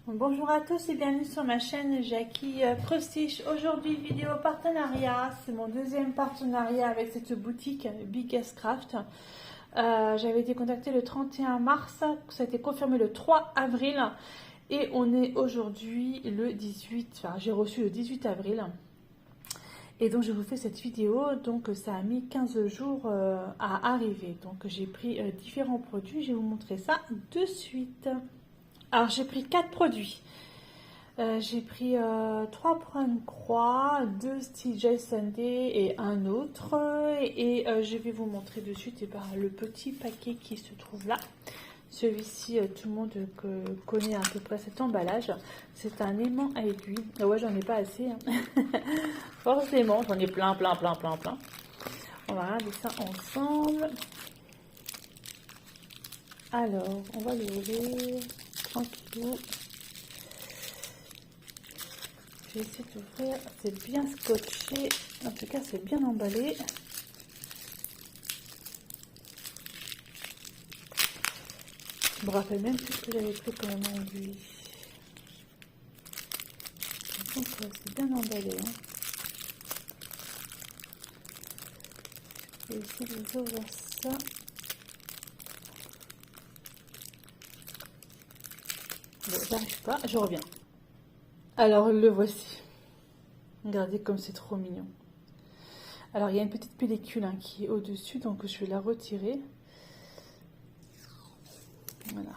Bonjour à tous et bienvenue sur ma chaîne Jackie Prestige. Aujourd'hui, vidéo partenariat. C'est mon deuxième partenariat avec cette boutique Biggest Craft. J'avais été contactée le 31 mars, ça a été confirmé le 3 avril et on est aujourd'hui le 18, enfin j'ai reçu le 18 avril. Et donc je vous fais cette vidéo, donc ça a mis 15 jours à arriver. Donc j'ai pris différents produits, je vais vous montrer ça de suite. Alors j'ai pris 4 produits. J'ai pris 3 pour une croix, 2 TJ Sunday et un autre. Et je vais vous montrer de suite le petit paquet qui se trouve là. Celui-ci, tout le monde connaît à peu près cet emballage. C'est un aimant à aiguille. Ah ouais, j'en ai pas assez. Hein. Forcément, j'en ai plein. On va regarder ça ensemble. Alors, on va l'ouvrir tranquillou. Je vais essayer d'ouvrir. C'est bien scotché. En tout cas, c'est bien emballé. Je me rappelle même plus ce que j'avais pris comme aiguille. C'est bien emballé. Hein. Je vais essayer d'ouvrir ça. Bon, j'arrive pas. Je reviens. Alors, le voici. Regardez comme c'est trop mignon. Alors, il y a une petite pellicule hein, qui est au-dessus, donc je vais la retirer. Voilà.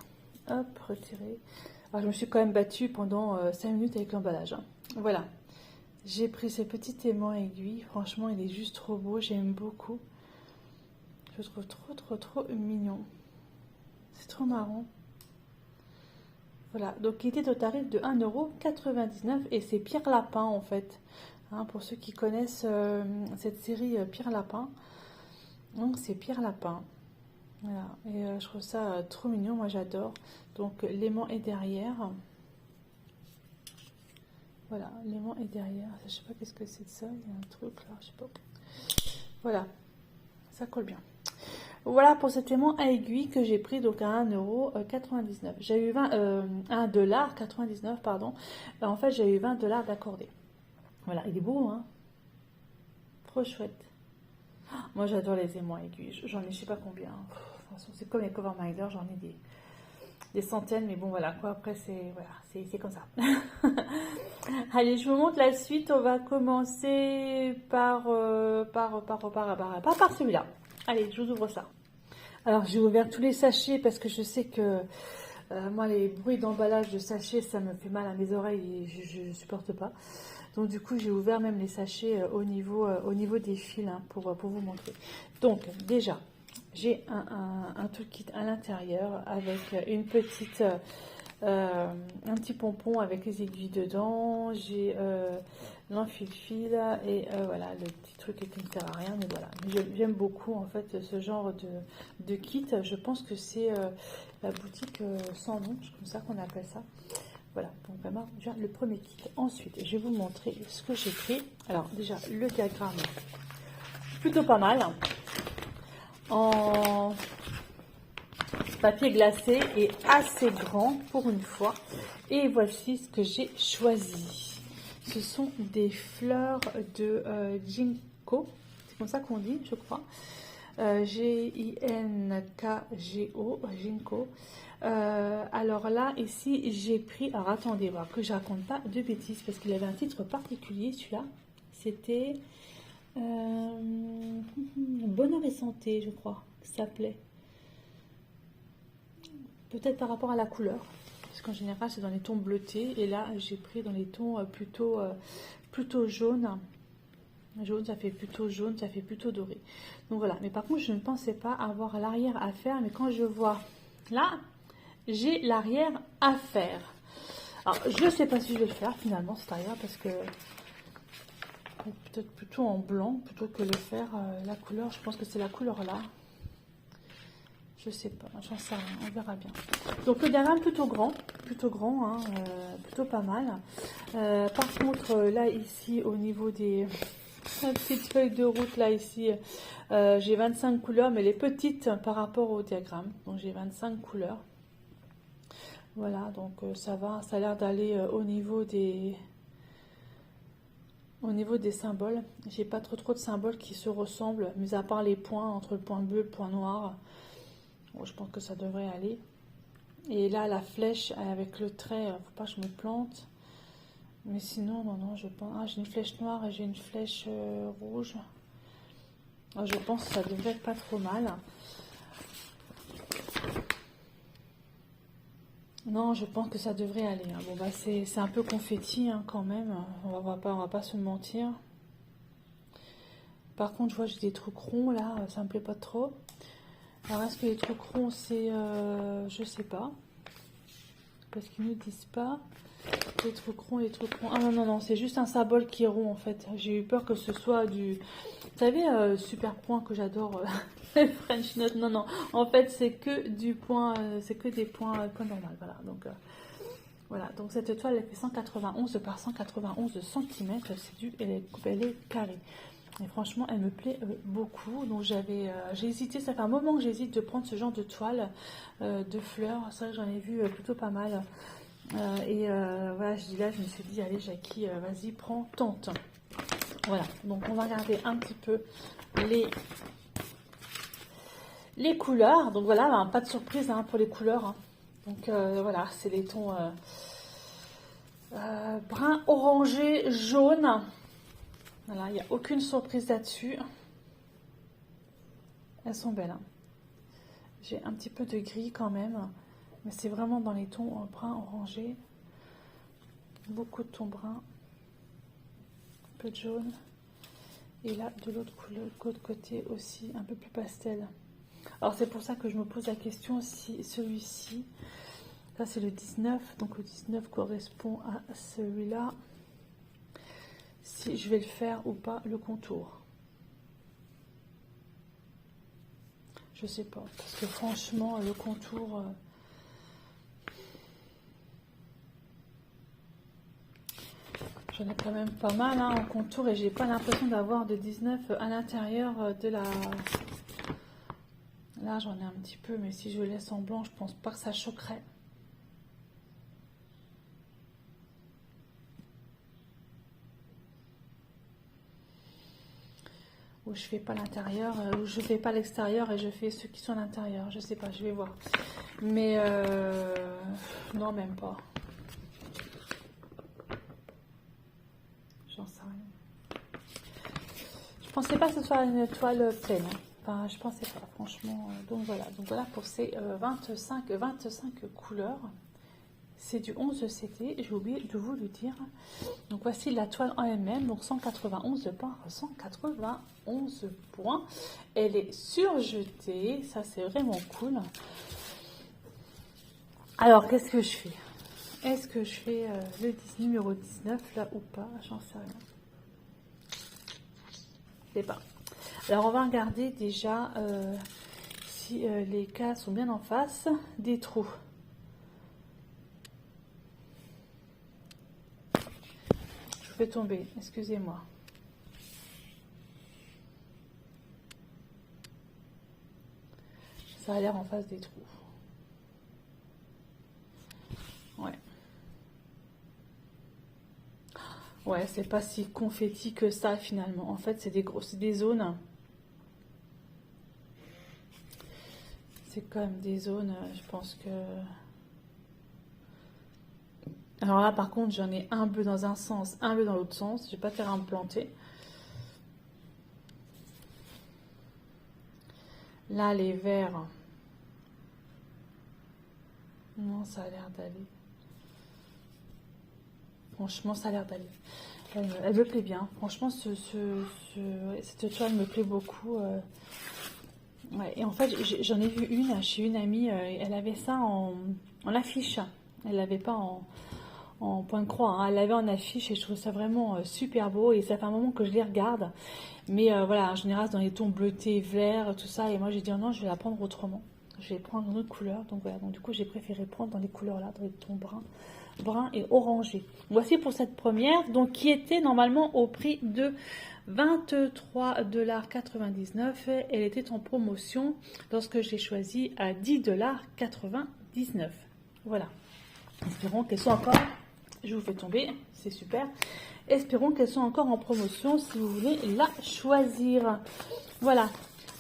Hop, retirer. Alors, je me suis quand même battue pendant 5 minutes avec l'emballage. Hein. Voilà. J'ai pris ce petit aimant aiguille. Franchement, il est juste trop beau. J'aime beaucoup. Je le trouve trop mignon. C'est trop marrant. Voilà, donc il était au tarif de 1,99 € et c'est Pierre Lapin en fait. Hein, pour ceux qui connaissent cette série Pierre Lapin. Donc c'est Pierre Lapin. Voilà, et je trouve ça trop mignon, moi j'adore. Donc l'aimant est derrière. Voilà, l'aimant est derrière. Je sais pas qu'est-ce que c'est de ça, il y a un truc là, je sais pas. Voilà, ça colle bien. Voilà pour cet aimant à aiguille que j'ai pris donc à 1,99 €. J'ai eu 1,99 $, pardon. En fait, j'ai eu 20 $ d'accordé. Voilà, il est beau, hein. Trop chouette. Moi, j'adore les aimants à aiguille. J'en ai je sais pas combien. C'est comme les Coverminder, j'en ai des centaines, mais bon, voilà quoi. Après, c'est comme ça. Allez, je vous montre la suite. On va commencer par celui-là. Allez, je vous ouvre ça. Alors, j'ai ouvert tous les sachets parce que je sais que moi, les bruits d'emballage de sachets, ça me fait mal à mes oreilles et je ne supporte pas. Donc, du coup, j'ai ouvert même les sachets au niveau des fils hein, pour vous montrer. Donc, déjà, j'ai un toolkit à l'intérieur avec une petite... un petit pompon avec les aiguilles dedans, j'ai l'enfile-fil et voilà le petit truc qui ne sert à rien, mais voilà, j'aime beaucoup en fait ce genre de kit. Je pense que c'est la boutique sans nom, c'est comme ça qu'on appelle ça. Voilà, donc vraiment déjà le premier kit. Ensuite, je vais vous montrer ce que j'ai pris. Alors déjà le diagramme, plutôt pas mal, en papier glacé et assez grand pour une fois. Et voici ce que j'ai choisi. Ce sont des fleurs de ginkgo. C'est comme ça qu'on dit, je crois. Ginkgo, ginkgo. Alors là, ici, j'ai pris... Alors attendez, voir que je raconte pas de bêtises parce qu'il avait un titre particulier, celui-là. C'était Bonheur et Santé, je crois, que ça s'appelait. Peut-être par rapport à la couleur, parce qu'en général c'est dans les tons bleutés, et là j'ai pris dans les tons plutôt jaune. Jaune, ça fait plutôt jaune, ça fait plutôt doré. Donc voilà, mais par contre je ne pensais pas avoir l'arrière à faire, mais quand je vois là, j'ai l'arrière à faire. Alors je ne sais pas si je vais le faire finalement cet arrière, parce que peut-être plutôt en blanc, plutôt que le faire la couleur, je pense que c'est la couleur là. Je sais pas, j'en sais rien, on verra bien. Donc le diagramme plutôt grand, hein, plutôt pas mal. Par contre, là ici, au niveau des petites feuilles de route, là ici, j'ai 25 couleurs, mais les petites par rapport au diagramme. Donc j'ai 25 couleurs. Voilà, donc ça va, ça a l'air d'aller au niveau des symboles. J'ai pas trop de symboles qui se ressemblent, mis à part les points entre le point bleu et le point noir. Bon, je pense que ça devrait aller. Et là, la flèche avec le trait, faut pas que je me plante. Mais sinon, non, je pense. Ah, j'ai une flèche noire et j'ai une flèche rouge. Ah, je pense que ça devrait être pas trop mal. Non, je pense que ça devrait aller. Bon, bah, c'est un peu confetti quand même. On va pas se mentir. Par contre, je vois que j'ai des trucs ronds là, ça me plaît pas trop. Alors, est-ce que les trucs ronds, c'est. Je sais pas. Parce qu'ils nous disent pas. Les trucs ronds, les trucs ronds. Ah non, c'est juste un symbole qui est rond en fait. J'ai eu peur que ce soit du. Vous savez, super point que j'adore, French Note. Non. En fait, c'est que du point, c'est que des points, points normal. Voilà. Donc cette toile, elle fait 191 par 191 cm. Elle est carrée. Et franchement, elle me plaît beaucoup. Donc j'ai hésité. Ça fait un moment que j'hésite de prendre ce genre de toile de fleurs. C'est vrai que j'en ai vu plutôt pas mal. Voilà, je me suis dit, allez Jackie, vas-y, prends, tente. Voilà, donc on va regarder un petit peu les couleurs. Donc voilà, pas de surprise pour les couleurs. Donc voilà, c'est les tons brun, orangé, jaune. Voilà, il n'y a aucune surprise là-dessus. Elles sont belles. J'ai un petit peu de gris quand même. Mais c'est vraiment dans les tons brun, orangé. Beaucoup de tons bruns. Un peu de jaune. Et là, de l'autre côté aussi, un peu plus pastel. Alors c'est pour ça que je me pose la question si celui-ci, ça c'est le 19, donc le 19 correspond à celui-là. Si je vais le faire ou pas, le contour. Je sais pas, parce que franchement, le contour... J'en ai quand même pas mal en contour et j'ai pas l'impression d'avoir de 19 à l'intérieur de la... Là j'en ai un petit peu, mais si je le laisse en blanc, je pense pas que ça choquerait. Ou je fais pas l'intérieur, ou je fais pas l'extérieur et je fais ceux qui sont à l'intérieur. Je sais pas, je vais voir. Mais non, même pas. J'en sais rien. Je pensais pas que ce soit une toile pleine. Enfin, je pensais pas, franchement. Donc voilà pour ces 25 couleurs. C'est du 11 CT, j'ai oublié de vous le dire. Donc voici la toile en elle-même, donc 191 par 191 points. Elle est surjetée, ça c'est vraiment cool. Alors qu'est-ce que je fais? Est-ce que je fais le numéro 19 là ou pas? J'en sais rien. Je sais pas. Alors on va regarder déjà si les cas sont bien en face des trous. Je fais tomber, excusez-moi. Ça a l'air en face des trous. Ouais, c'est pas si confetti que ça finalement. En fait, c'est des zones. C'est quand même des zones, je pense que... Alors là, par contre, j'en ai un bleu dans un sens, un bleu dans l'autre sens. J'ai pas terrain à me planter. Là, les verts... Non, ça a l'air d'aller. Franchement, ça a l'air d'aller. Elle me plaît bien. Franchement, cette toile me plaît beaucoup. Ouais. Et en fait, j'en ai vu une chez une amie. Elle avait ça en affiche. Elle l'avait pas en point de croix. Elle l'avait en affiche et je trouve ça vraiment super beau. Et ça fait un moment que je les regarde. Mais voilà, en général, dans les tons bleutés, verts, tout ça. Et moi, j'ai dit non, je vais la prendre autrement. Je vais prendre une autre couleur. Donc voilà. Donc du coup, j'ai préféré prendre dans les couleurs là, dans les tons brun et orangé. Voici pour cette première, donc qui était normalement au prix de 23,99 $. Elle était en promotion lorsque j'ai choisi à 10,99 $. Voilà. Espérons qu'elles sont encore, je vous fais tomber, c'est super. Espérons qu'elles sont encore en promotion si vous voulez la choisir. Voilà.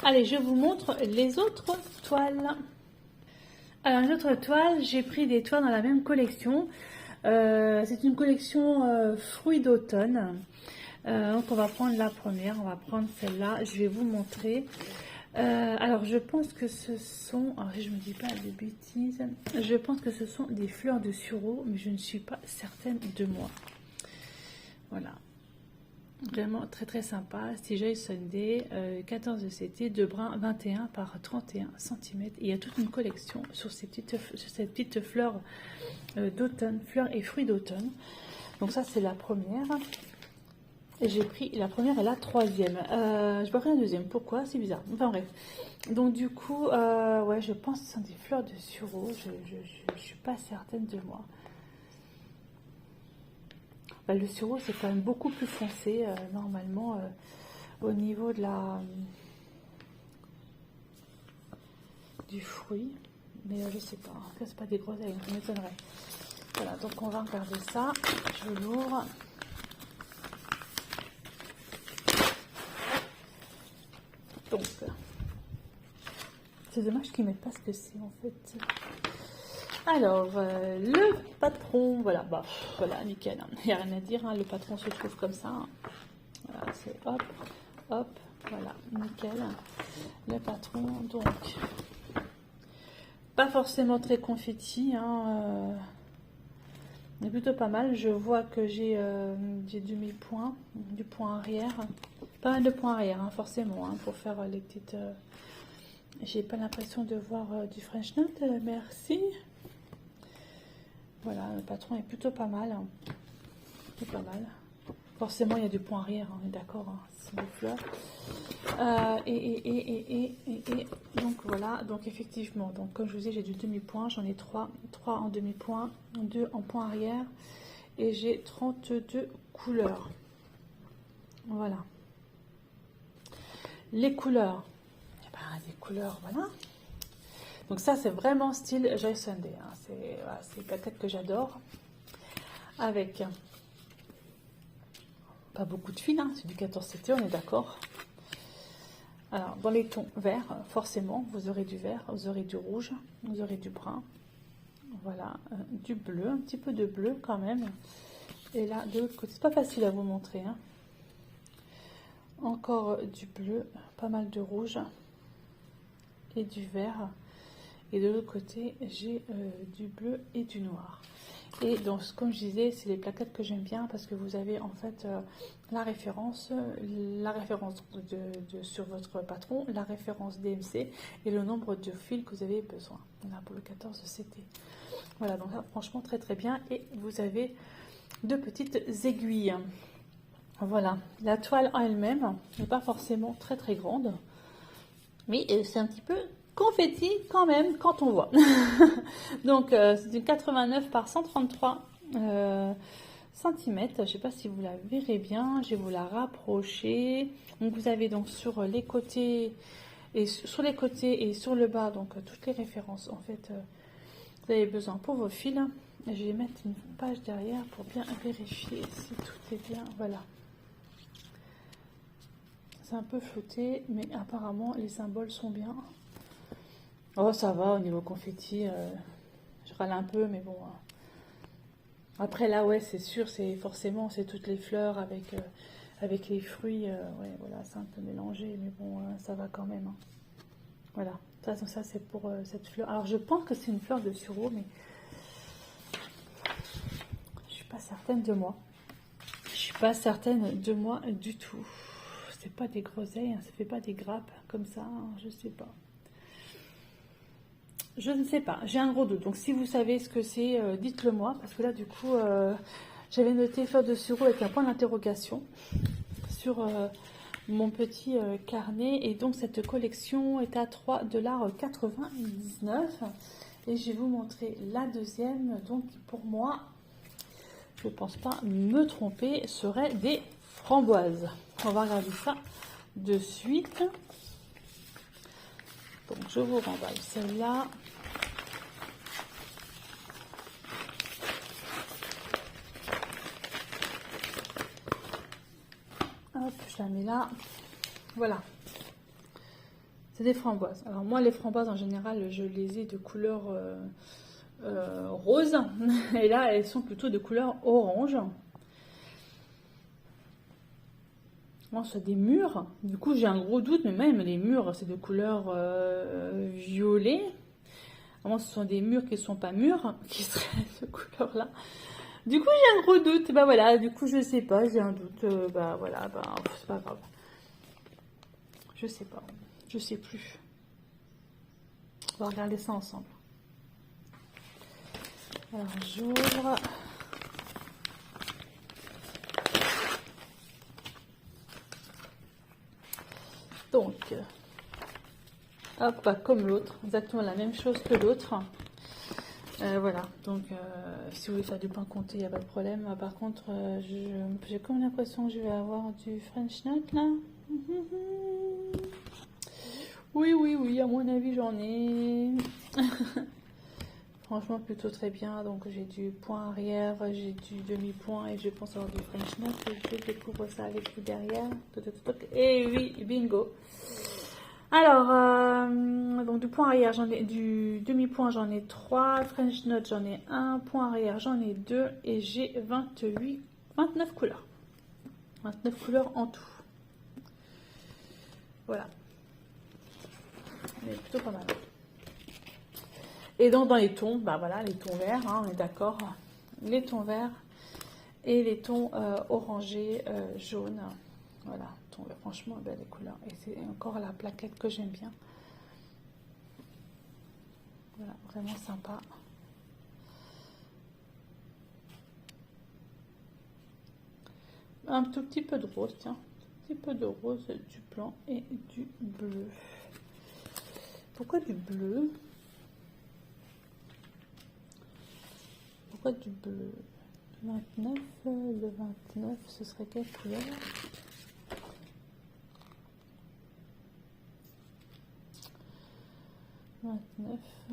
Allez, je vous montre les autres toiles. Alors, les autres toiles, j'ai pris des toiles dans la même collection. C'est une collection fruits d'automne. Donc, on va prendre la première. On va prendre celle-là. Je vais vous montrer. Alors, je pense que ce sont... Alors, je ne me dis pas de bêtises. Je pense que ce sont des fleurs de sureau, mais je ne suis pas certaine de moi. Voilà. Vraiment très très sympa. Stijeuil Sunday, 14 CT, de brun 21 par 31 cm. Il y a toute une collection sur ces cette petite fleur d'automne, fleurs et fruits d'automne. Donc ça c'est la première. Et j'ai pris la première et la troisième. Je n'ai pas pris la deuxième. Pourquoi? C'est bizarre. Enfin bref. Donc du coup, ouais, je pense que ce sont des fleurs de sureau. Je ne suis pas certaine de moi. Bah, le sureau c'est quand même beaucoup plus foncé normalement au niveau de du fruit, mais je sais pas, en fait c'est pas des groseilles, ça m'étonnerait. Voilà, donc on va regarder ça, je l'ouvre. Donc c'est dommage qu'ils mettent pas ce que c'est en fait. Alors, le patron, voilà, bah, voilà, nickel, il n'y a rien à dire, hein, le patron se trouve comme ça, hein. Voilà, c'est hop, hop, voilà, nickel, le patron, donc, pas forcément très confetti, hein, mais plutôt pas mal, je vois que j'ai demi-point, du point arrière, pas mal de points arrière, hein, forcément, hein, pour faire les petites, j'ai pas l'impression de voir du French Knot, merci. Voilà, le patron est plutôt pas mal. Hein. C'est pas mal. Forcément, il y a du point arrière, on est d'accord, hein, c'est des fleurs. Et donc voilà, donc effectivement, donc comme je vous disais, j'ai du demi-point, j'en ai 3 en demi-point, 2 en point arrière, et j'ai 32 couleurs. Voilà. Les couleurs, eh ben, des couleurs, voilà. Donc ça, c'est vraiment style Joy Sunday. Hein. C'est voilà, les plaquettes que j'adore. Avec pas beaucoup de fil, hein. C'est du 14 CT, on est d'accord. Alors, dans les tons verts, forcément, vous aurez du vert, vous aurez du rouge, vous aurez du brun. Voilà, du bleu, un petit peu de bleu quand même. Et là, de l'autre côté, c'est pas facile à vous montrer. Hein. Encore du bleu, pas mal de rouge et du vert. Et de l'autre côté, j'ai du bleu et du noir. Et donc, comme je disais, c'est les plaquettes que j'aime bien parce que vous avez en fait la référence sur votre patron, la référence DMC et le nombre de fils que vous avez besoin. Voilà pour le 14 CT. Voilà, donc là, franchement, très très bien. Et vous avez deux petites aiguilles. Voilà, la toile en elle-même n'est pas forcément très très grande, mais c'est un petit peu confetti quand même quand on voit. Donc c'est une 89 par 133 cm. Je ne sais pas si vous la verrez bien. Je vais vous la rapprocher. Donc vous avez donc sur les côtés et sur le bas donc toutes les références en fait. Vous avez besoin pour vos fils. Je vais mettre une page derrière pour bien vérifier si tout est bien. Voilà. C'est un peu flouté, mais apparemment les symboles sont bien. Oh, ça va, au niveau confetti, je râle un peu, mais bon. Après, là, ouais, c'est sûr, c'est forcément, c'est toutes les fleurs avec les fruits. Ouais, voilà, c'est un peu mélangé, mais bon, ça va quand même. Hein. Voilà, ça c'est pour cette fleur. Alors, je pense que c'est une fleur de sureau, mais je suis pas certaine de moi. Je suis pas certaine de moi du tout. C'est pas des groseilles, hein, ça fait pas des grappes comme ça, hein, je sais pas. Je ne sais pas, j'ai un gros doute. Donc si vous savez ce que c'est, dites-le moi. Parce que là, du coup, j'avais noté fleur de sureau avec un point d'interrogation sur mon petit carnet. Et donc cette collection est à 3,99 $. Et je vais vous montrer la deuxième. Donc pour moi, je ne pense pas me tromper, serait des framboises. On va regarder ça de suite. Donc je vous remballe celle-là. je la mets là. Voilà. C'est des framboises. Alors moi, les framboises, en général, je les ai de couleur rose. Et là, elles sont plutôt de couleur orange. Bon, c'est des mûres. Du coup, j'ai un gros doute, mais même les mûres, c'est de couleur violet. Moi, ce sont des mûres qui ne sont pas mûres, qui seraient de couleur là. Du coup, j'ai un gros doute. Bah voilà, du coup, je sais pas, j'ai un doute. Bah voilà, bah c'est pas grave. Je sais pas, je sais plus. On va regarder ça ensemble. Alors, j'ouvre. Donc, hop, bah, comme l'autre, exactement la même chose que l'autre. Voilà, donc si vous voulez faire du pain comté, il n'y a pas de problème. Par contre, j'ai comme l'impression que je vais avoir du French Nut là. Oui, à mon avis, j'en ai. Franchement, plutôt très bien. Donc, j'ai du point arrière, j'ai du demi-point et je pense avoir du French Nut. Je découvre ça avec vous derrière. Et oui, bingo. Alors, donc du point arrière, du demi-point, j'en ai 3. French Nut, j'en ai 1. Point arrière, j'en ai 2. Et j'ai 29 couleurs. 29 couleurs en tout. Voilà. Mais plutôt pas mal. Et donc dans les tons, bah voilà, les tons verts, hein, on est d'accord. Les tons verts et les tons orangés, jaunes. Voilà, tons verts, franchement, belles couleurs. Et c'est encore la plaquette que j'aime bien. Voilà, vraiment sympa. Un tout petit peu de rose, tiens. Un petit peu de rose, du blanc et du bleu. Pourquoi du bleu? Pourquoi du bleu? 29, le 29, ce serait quelle couleur?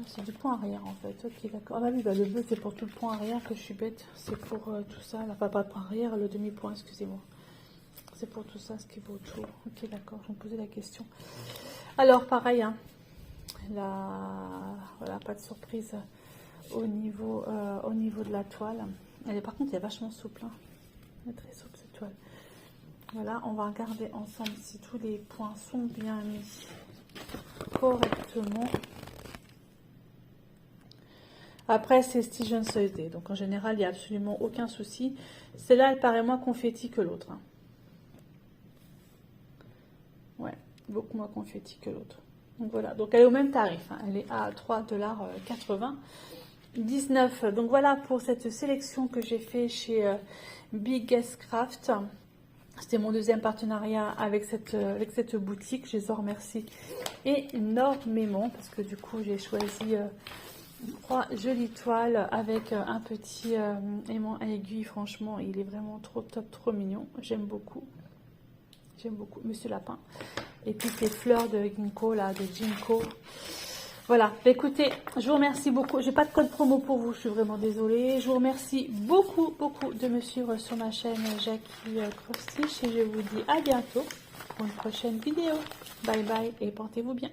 C'est du point arrière en fait. Ok, d'accord. Ah bah oui, bah, le bleu c'est pour tout le point arrière que je suis bête. C'est pour tout ça. Là, pas le point arrière, le demi-point, excusez-moi. C'est pour tout ça, ce qui va autour. Ok, d'accord, je me posais la question. Alors, pareil, hein. Là, voilà, pas de surprise au niveau de la toile. Elle est, par contre, elle est vachement souple. Hein. Elle est très souple cette toile. Voilà, on va regarder ensemble si tous les points sont bien mis correctement. Après, c'est Stitch Thursday, donc en général, il n'y a absolument aucun souci. Celle-là, elle paraît moins confetti que l'autre. Hein. Ouais, beaucoup moins confetti que l'autre. Donc voilà, donc elle est au même tarif. Hein. Elle est à 3,99 $. Donc voilà pour cette sélection que j'ai fait chez Biggest Craft. C'était mon deuxième partenariat avec cette boutique. Je les en remercie énormément parce que du coup, j'ai choisi 3 jolies toiles avec un petit aimant à aiguille. Franchement, il est vraiment trop top, trop mignon. J'aime beaucoup. J'aime beaucoup Monsieur Lapin. Et puis ces fleurs de ginkgo, là, de ginkgo. Voilà. Écoutez, je vous remercie beaucoup. J'ai pas de code promo pour vous. Je suis vraiment désolée. Je vous remercie beaucoup, beaucoup de me suivre sur ma chaîne Jackie Cross Stitch. Et je vous dis à bientôt pour une prochaine vidéo. Bye bye et portez-vous bien.